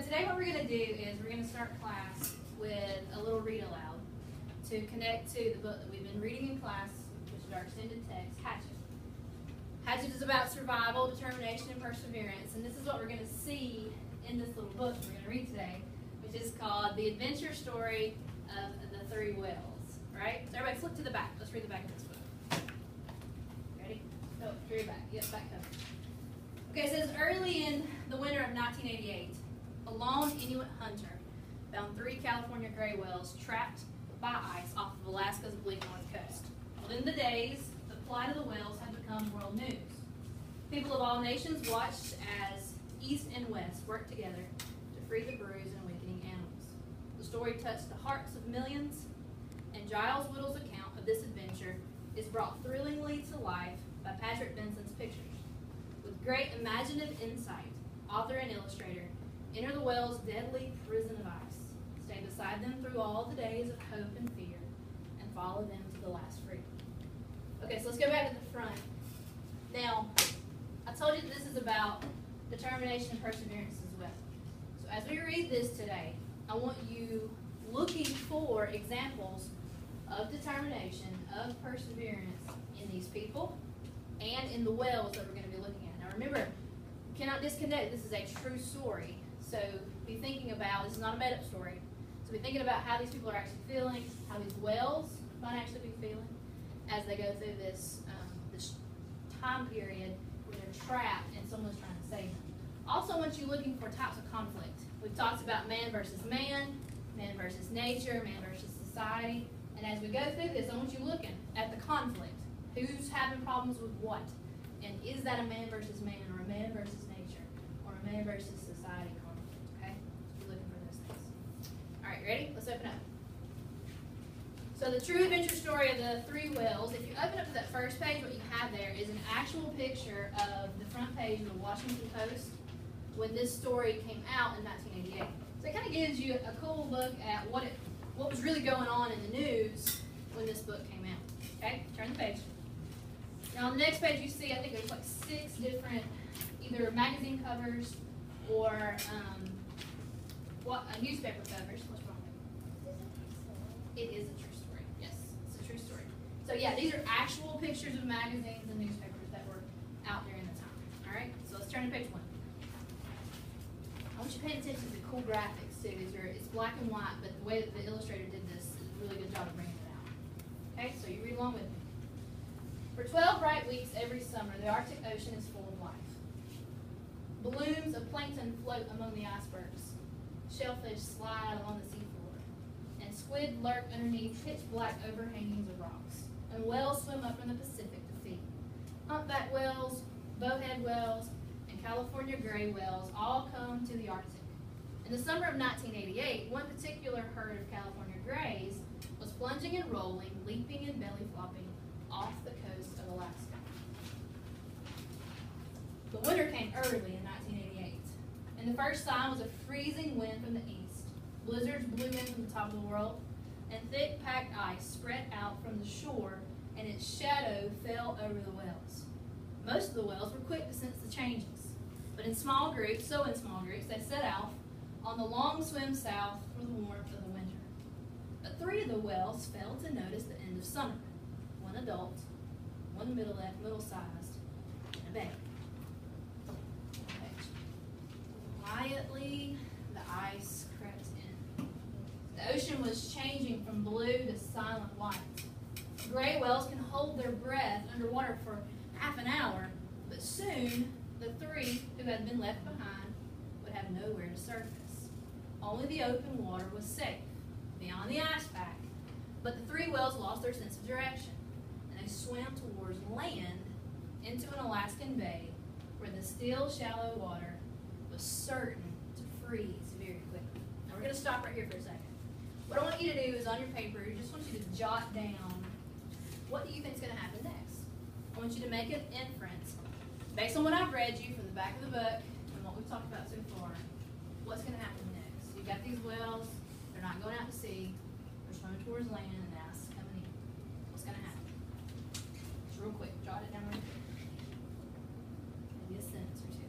today what we're going to do is we're going to start class with a little read aloud to connect to the book that we've been reading in class, which is our extended text, Hatchet. Hatchet is about survival, determination, and perseverance, and this is what we're going to see in this little book we're going to read today, which is called The Adventure Story of the Three Whales. Right? So everybody flip to the back. Let's read the back of this book. Ready? Oh, through your back. Yes, back cover. Okay, it says, early in the winter of 1988, a lone Inuit hunter found 3 California gray whales trapped by ice off of Alaska's bleak north coast. Within the days, the plight of the whales had become world news. People of all nations watched as East and West worked together to free the bruised and weakening animals. The story touched the hearts of millions, and Giles Whittle's account of this adventure is brought thrillingly to life by Patrick Benson's pictures. With great imaginative insight, author and illustrator enter the whales' deadly prison of ice, stay beside them through all the days of hope and fear, and follow them to the last freedom. Okay, so let's go back to the front. Now, I told you that this is about determination and perseverance as well. So as we read this today, I want you looking for examples of determination, of perseverance in these people and in the whales that we're going to be looking at. Now remember, you cannot disconnect. This is a true story. So be thinking about, this is not a made-up story. So be thinking about how these people are actually feeling, how these whales might actually be feeling as they go through this, this time period where they're trapped and someone's trying to save them. Also, I want you looking for types of conflict. We've talked about man versus man versus nature, man versus society. And as we go through this, I want you looking at the conflict. Who's having problems with what? And is that a man versus man, or a man versus nature, or a man versus society conflict? Okay? So be looking for those things. All right, ready? Let's open up. So the true adventure story of the 3 whales, if you open up to that first page, what you have there is an actual picture of the front page of the Washington Post when this story came out in 1988. So it kind of gives you a cool look at what was really going on in the news when this book came out. Okay, turn the page. Now on the next page you see, I think there's like 6 different either magazine covers or newspaper covers. What's wrong with it? It is a true story. Yes, it's a true story. So yeah, these are actual pictures of magazines and newspapers that were out there in the time. All right, so let's turn to page 1. I want you to pay attention to the cool graphics too. It's black and white, but the way that the illustrator did this is a really good job of bringing it out. Okay, so you read along with me. For 12 bright weeks every summer, the Arctic Ocean is full of life. Blooms of plankton float among the icebergs. Shellfish slide along the seafloor. And squid lurk underneath pitch-black overhangings of rocks. And whales swim up from the Pacific to feed. Humpback whales, bowhead whales, and California gray whales all come to the Arctic. In the summer of 1988, one particular herd of California grays was plunging and rolling, leaping and belly flopping off the coast of Alaska. The winter came early in 1988, and the first sign was a freezing wind from the east. Blizzards blew in from the top of the world, and thick packed ice spread out from the shore, and its shadow fell over the whales. Most of the whales were quick to sense the changes, but in small groups, they set out on the long swim south for the warmth of the winter. But 3 of the whales failed to notice the end of summer. 1 adult, 1 middle-sized, and a baby. Quietly, the ice crept in. The ocean was changing from blue to silent white. Gray whales can hold their breath underwater for half an hour, but soon the 3 who had been left behind would have nowhere to surface. Only the open water was safe, beyond the ice pack, but the 3 whales lost their sense of direction, and they swam towards land into an Alaskan bay where the still, shallow water was certain to freeze very quickly. Now we're going to stop right here for a second. What I want you to do is on your paper, I just want you to jot down what do you think is going to happen next. I want you to make an inference based on what I've read you from the back of the book and what we've talked about so far. What's going to happen next? You've got these whales, they're not going out to sea, they're swimming towards land and the ice is coming in. What's going to happen? Just real quick, jot it down real quick. Maybe a sentence or 2.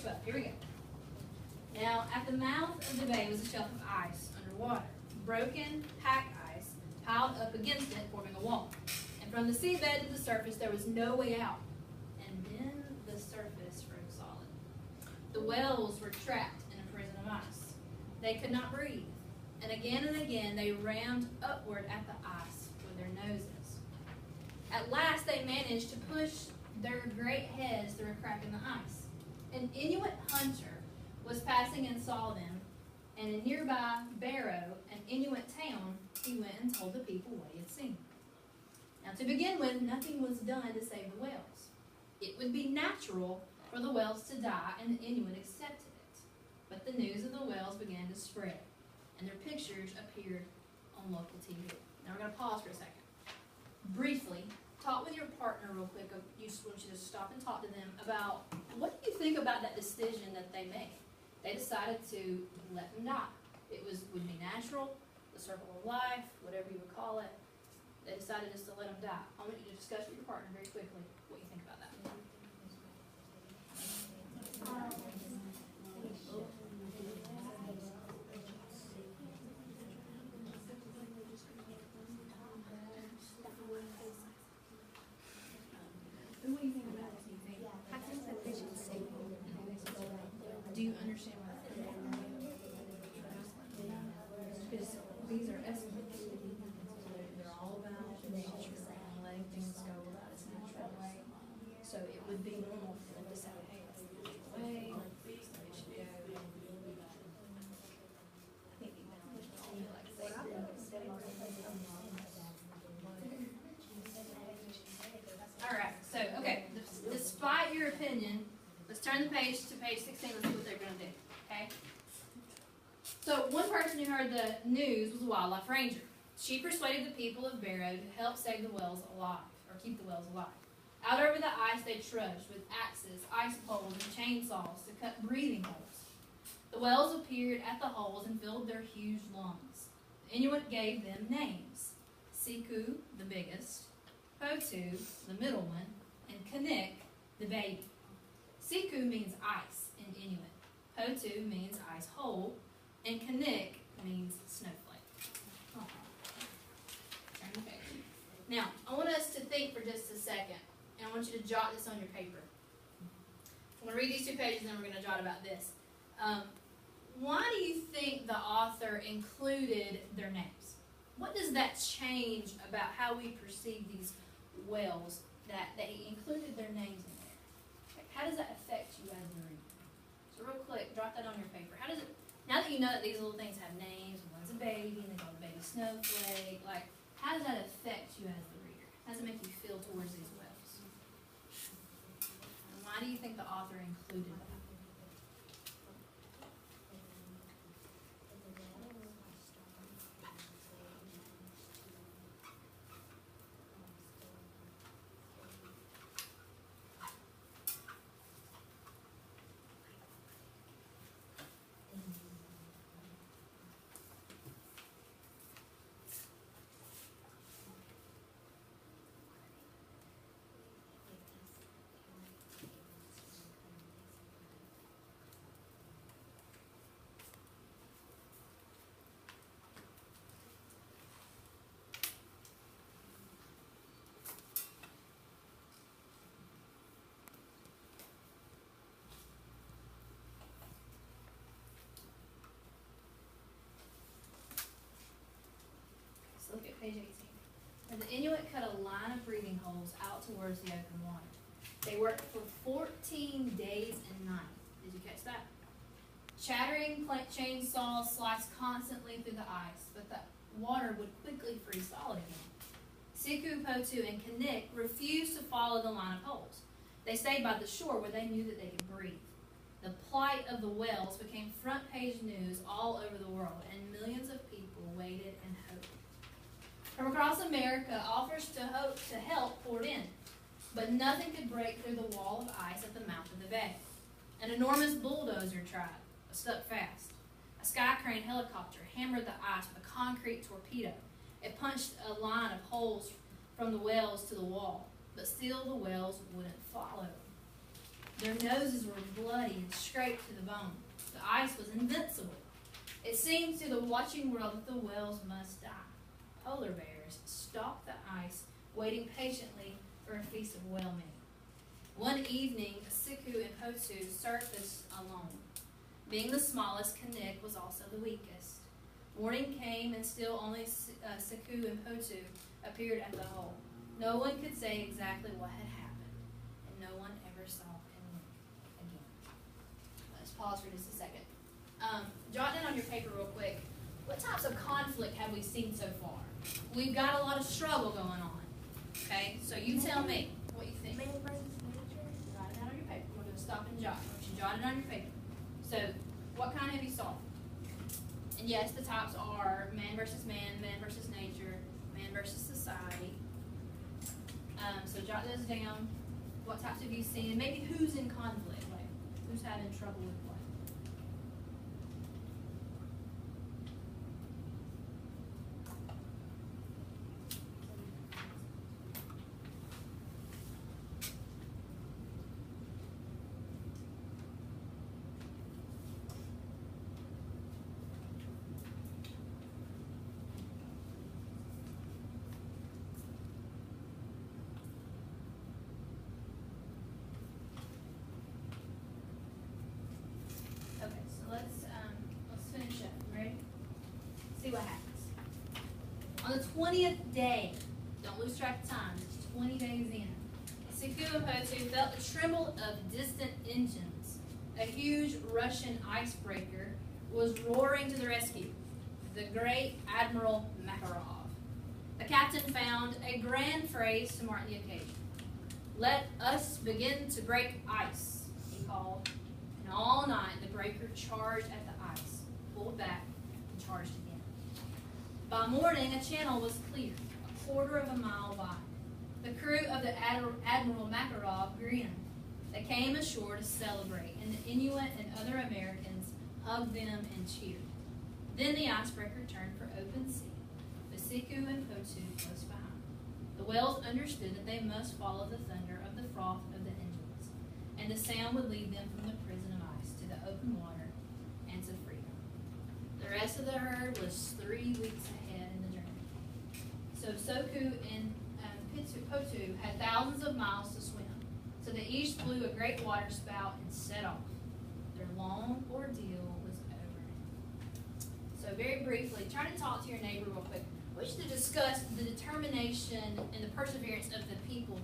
12. Here we go. Now, at the mouth of the bay was a shelf of ice underwater. Broken, packed ice piled up against it, forming a wall. And from the seabed to the surface, there was no way out. And then the surface froze solid. The whales were trapped in a prison of ice. They could not breathe. And again, they rammed upward at the ice with their noses. At last, they managed to push their great heads through a crack in the ice. An Inuit hunter was passing and saw them, and in nearby Barrow, an Inuit town, he went and told the people what he had seen. Now, to begin with, nothing was done to save the whales. It would be natural for the whales to die, and the Inuit accepted it. But the news of the whales began to spread, and their pictures appeared on local TV. Now, we're going to pause for a second. Briefly, talk with your partner real quick. I just want you to stop and talk to them about what do you think about that decision that they made. They decided to let them die. It would be natural, the circle of life, whatever you would call it. They decided just to let them die. I want you to discuss with your partner very quickly what you think about that. What do you think about it? I think that they should save them. Do you understand what that is? Because these are estimates. They're all about nature and letting things go about its natural way. So it would be normal for them to say, hey, that's the natural way, so it should go. I think deep down, they like to say, all right, so, okay, despite your opinion, let's turn the page to page 16, let's see what they're going to do, okay? So, one person who heard the news was a wildlife ranger. She persuaded the people of Barrow to help save the whales alive, or keep the whales alive. Out over the ice they trudged with axes, ice poles, and chainsaws to cut breathing holes. The whales appeared at the holes and filled their huge lungs. The Inuit gave them names. Siku, the biggest, Potu, the middle one, and Kanik, the baby. Siku means ice in Inuit. Potu means ice hole, and Kanik means snowflake. Turn the page. Now, I want us to think for just a second, and I want you to jot this on your paper. I'm going to read these 2 pages, and then we're going to jot about this. Why do you think the author included their names? What does that change about how we perceive these whales that they included their names in there? Like, how does that affect you as a reader? So real quick, drop that on your paper. How does it, now that you know that these little things have names, one's a baby, and they call the baby snowflake, like, how does that affect you as the reader? How does it make you feel towards these whales? And why do you think the author included that? Look at page 18. And the Inuit cut a line of breathing holes out towards the open water. They worked for 14 days and nights. Did you catch that? Chattering chainsaws sliced constantly through the ice, but the water would quickly freeze solid again. Siku, Potu, and Kanik refused to follow the line of holes. They stayed by the shore where they knew that they could breathe. The plight of the whales became front page news all over the world, and millions of people waited and hoped. From across America, offers to help poured in, but nothing could break through the wall of ice at the mouth of the bay. An enormous bulldozer tried, but stuck fast. A sky crane helicopter hammered the ice with a concrete torpedo. It punched a line of holes from the whales to the wall, but still the whales wouldn't follow. Their noses were bloody and scraped to the bone. The ice was invincible. It seemed to the watching world that the whales must die. Polar bears stalked the ice, waiting patiently for a feast of whale meat. One evening, Siku and Potu surfaced alone. Being the smallest, Kanik was also the weakest. Morning came, and still only Siku and Potu appeared at the hole. No one could say exactly what had happened, and no one ever saw Kanik again. Let's pause for just a second. Jot down on your paper real quick. What types of conflict have we seen so far? We've got a lot of struggle going on. Okay, so you tell me what you think. Man versus nature. Write it down on your paper. We're going to stop and jot. I want you to jot it on your paper. So, what kind have you saw? And yes, the types are man versus nature, man versus society. So jot those down. What types have you seen? And maybe who's in conflict? Like, who's having trouble with what? Okay, so let's finish up. You ready? See what happens. On the 20th day, don't lose track of time, it's 20 days in, Siku and Potu felt the tremble of distant engines. A huge Russian icebreaker was roaring to the rescue, the great Admiral Makarov. The captain found a grand phrase to mark the occasion. "Let us begin to break ice," he called. And all night the breaker charged at the ice, pulled back, and charged again. By morning a channel was clear, a quarter of a mile wide. The crew of the Admiral Makarov grinned. They came ashore to celebrate, and the Inuit and other Americans hugged them and cheered. Then the icebreaker turned for open sea, with Siku and Potu close behind. The whales understood that they must follow the thunder of the froth of the engines, and the sound would lead them from the prison of ice to the open water and to freedom. The rest of the herd was 3 weeks ahead in the journey. So Siku and Potu had thousands of miles to swim, so they each blew a great water spout and set off. Their long ordeal was over. So very briefly, try to talk to your neighbor real quick. We should discuss the determination and the perseverance of the people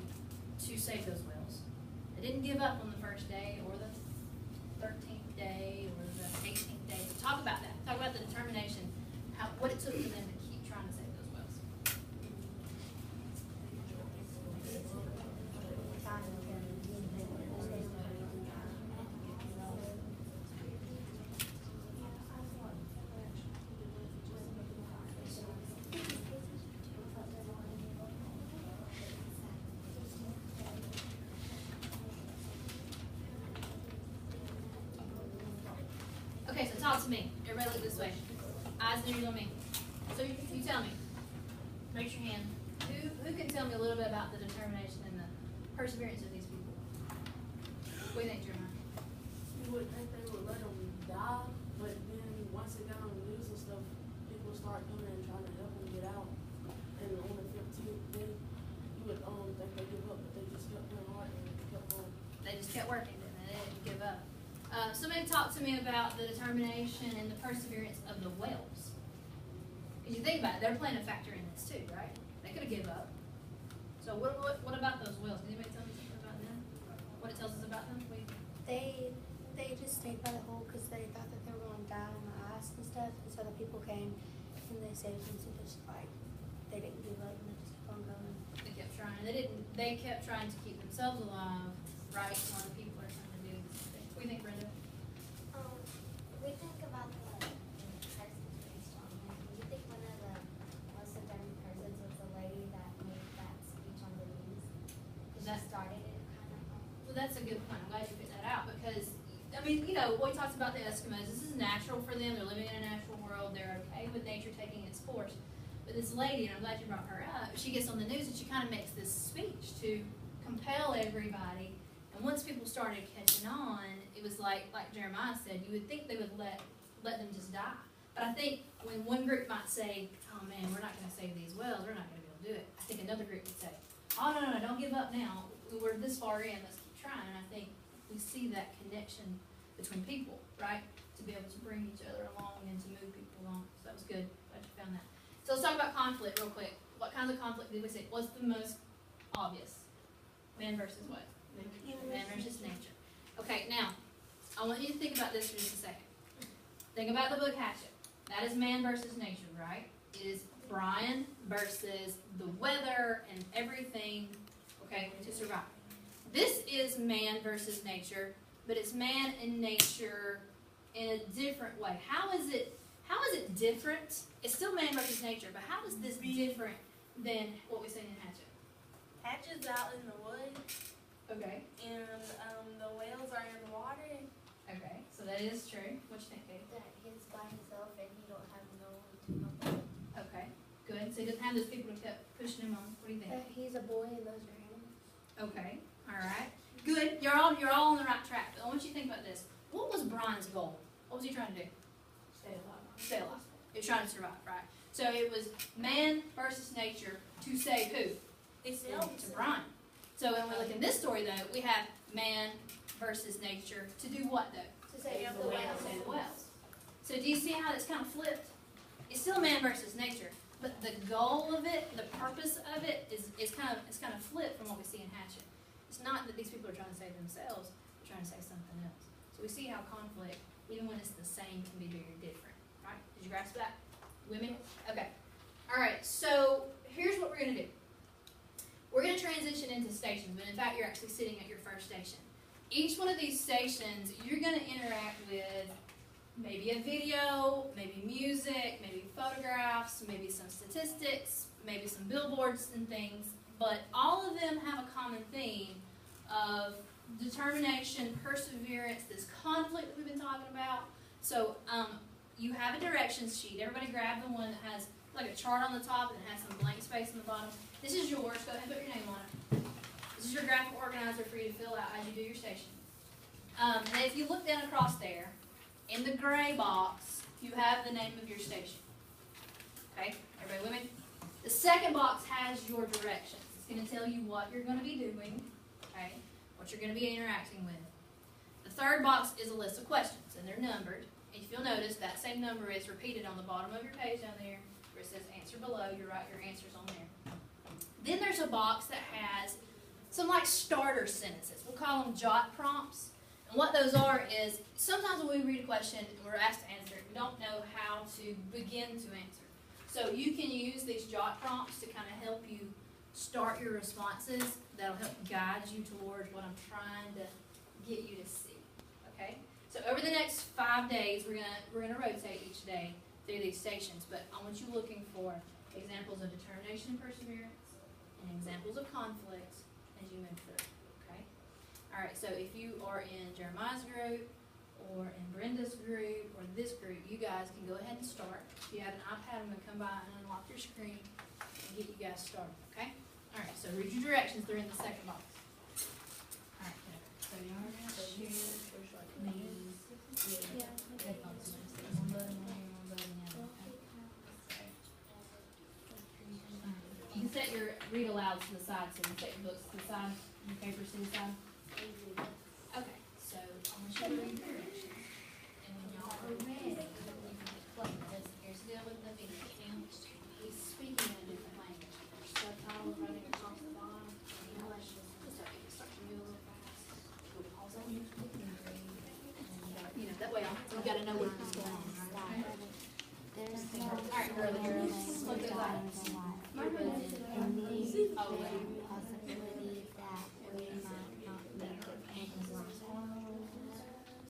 to save those whales. They didn't give up on the first day or the 13th day or the 18th day. So talk about that. Talk about the determination, what it took for them to keep trying to save those whales. Okay, so talk to me. Everybody look this way. Eyes and ears on me. So you tell me. Raise your hand. Who can tell me a little bit about the determination and the perseverance of these people? What do you think, Jeremiah? You would think they would let them die, but then once they got on the news and stuff, people start coming and trying to help them get out. And on the 15th day, you would think they give up, but they just kept going hard and kept going. They just kept working, didn't they? They didn't give up. Somebody talk to me about the determination and the perseverance of the whales. Because you think about it, they're playing a factor in this too, right? They could have given up. So what about those whales? Can anybody tell me something about them? What it tells us about them? What do you think? They just stayed by the hole because they thought that they were going to die in the ice and stuff. And so the people came and they saved them. So just like they didn't give up and they just kept on going. They kept trying. They kept trying to keep themselves alive, right? While the people are trying to do these things. What do you think, Brenda? We think about the persons being strong. You think one of the most enduring persons was the lady that made that speech on the news? Because she started it kind of. Well, that's a good point. I'm glad you picked that out because, I mean, you know, what he talks about the Eskimos, this is natural for them. They're living in a natural world. They're okay with nature taking its course. But this lady, and I'm glad you brought her up, she gets on the news and she kind of makes this speech to compel everybody And once people started catching on, it was like Jeremiah said, you would think they would let them just die. But I think when one group might say, oh man, we're not gonna save these wells, we're not gonna be able to do it. I think another group would say, oh no, don't give up now. We're this far in, let's keep trying. And I think we see that connection between people, right? To be able to bring each other along and to move people along. So that was good. Glad you found that. So let's talk about conflict real quick. What kinds of conflict did we see? What's the most obvious? Man versus what? Man versus nature. Okay, now, I want you to think about this for just a second. Think about the book Hatchet. That is man versus nature, right? It is Brian versus the weather and everything, okay, to survive. This is man versus nature, but it's man and nature in a different way. How is it different? It's still man versus nature, but how is this different than what we seen in Hatchet? Hatchet's out in the woods, Okay. and the whales are in the water. Okay, so that is true. What you think, Katie? That he's by himself and he don't have no one to help him. Okay, good. So he doesn't have those people who kept pushing him on. What do you think? That he's a boy and those are animals. Okay, all right. Good. You're all on the right track. But I want you to think about this. What was Brian's goal? What was he trying to do? Stay alive. Stay alive. He was trying to survive, right? So it was man versus nature to save who? To Brian. So when we look in this story, though, we have man versus nature to do what, though? To save the the whales. whales. Save the whales. So do you see how it's kind of flipped? It's still man versus nature, but the goal of it, the purpose of it, is kind of flipped from what we see in Hatchet. It's not that these people are trying to save themselves; they're trying to save something else. So we see how conflict, even when it's the same, can be very different. Right? Did you grasp that? Women? Okay. All right. So here's what we're gonna do. We're gonna transition into stations, but in fact, you're actually sitting at your first station. Each one of these stations, you're going to interact with maybe a video, maybe music, maybe photographs, maybe some statistics, maybe some billboards and things, but all of them have a common theme of determination, perseverance, this conflict that we've been talking about. So you have a directions sheet. Everybody grab the one that has like a chart on the top and it has some blank space on the bottom. This is yours. Go ahead and put your name on it. This is your graphic organizer for you to fill out as you do your station. And if you look down across there, in the gray box, you have the name of your station. Okay? Everybody with me? The second box has your directions. It's going to tell you what you're going to be doing, okay? What you're going to be interacting with. The third box is a list of questions, and they're numbered. If you'll notice, that same number is repeated on the bottom of your page down there, where it says answer below. You write your answers on there. Then there's a box that has some like starter sentences. We'll call them jot prompts. And what those are is, sometimes when we read a question and we're asked to answer it, we don't know how to begin to answer. So you can use these jot prompts to kind of help you start your responses. That'll help guide you towards what I'm trying to get you to see. Okay? So over the next 5 days, we're gonna rotate each day through these stations. But I want you looking for examples of determination and perseverance and examples of conflict as you move through. Okay? All right. So if you are in Jeremiah's group or in Brenda's group or this group, you guys can go ahead and start. If you have an iPad, I'm gonna come by and unlock your screen and get you guys started. Okay? All right. So read your directions. They're in the second box. All right. So you're gonna share these. Yeah. Headphones. One button here, one button there. Okay. You can set your read alouds to the side, so you can set your books to the side, your papers to the side. Okay, so I want you to read your directions. And when y'all are ready, you can play. Because here's the deal with the video. He's speaking in a different language. There's subtitles running across the bottom. English. Start to move a little fast. We'll pause on your book and read. And, you know, that way you gotta know what's going on, right? Okay? All right, girl, here. Look at that. Oh, right.